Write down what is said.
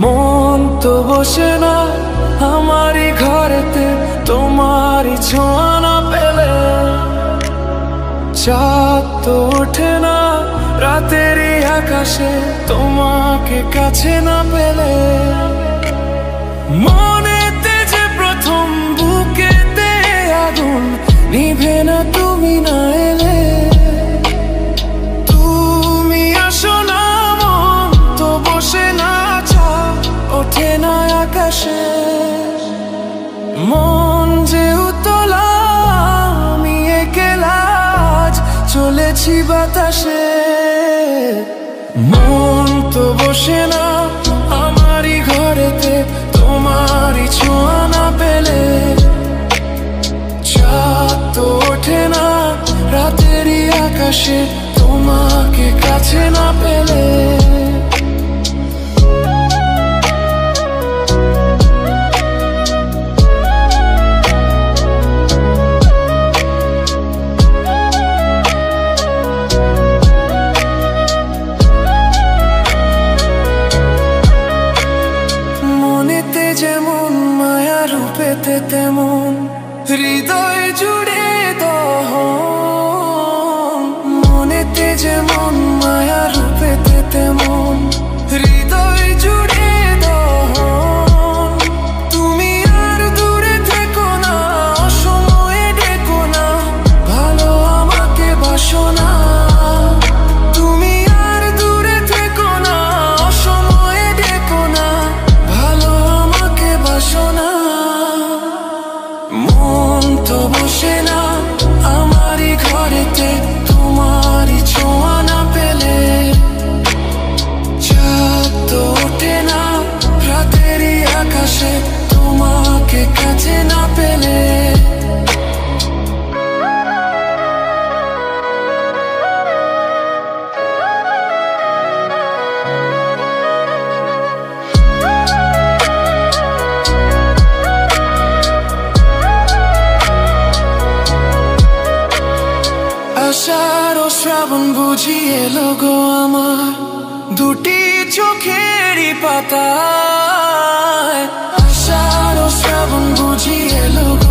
মন তো বসে না আমারই ঘরেতে তোমারই ছোঁয়া না পেলে, চাঁদ তো ওঠে না রাতেরই আকাশে তোমাকে কাছে না পেলে। মনেতে যে প্রথম বুকেতে আগুন নিভে না তুমি না এলে, তুমি আসো না মন তো বসে না চাঁদ ওঠে না আকাশে। মন যে উতলা আমি একলা আজ চলেছি বাতাসে। মন তো বসে না আমারই ঘরেতে তোমারই ছোঁয়া না পেলে, চাঁদ তো ওঠে না রাতেরই আকাশে তোমাকে কাছে না পেলে। মনেতে যেমন মায়া রূপেতে তেমন হৃদয় জুড়ে দহন। মনেতে যেমন মায়া রূপেতে তেমন হৃদয় জুড়ে দহন। তুমি আর দূরে থেকো না অসময়ে ডেকো না, ভালো আমাকে বাসো না। তুমি আর দূরে থেকো না অসময়ে ডেকো না, ভালো আমাকে বাসো না। মন তো বসে না আমারই ঘরেতে তোমারই ছোঁয়া না পেলে, চাঁদ তো ওঠে না রাতেরই আকাশে তোমাকে কাছে না পেলে। আষাঢ় ও শ্রাবণ বুঝি এলো গো আমার দুটি চোখেরই পাতায়। আষাঢ় ও শ্রাবণ বুঝি এলো গো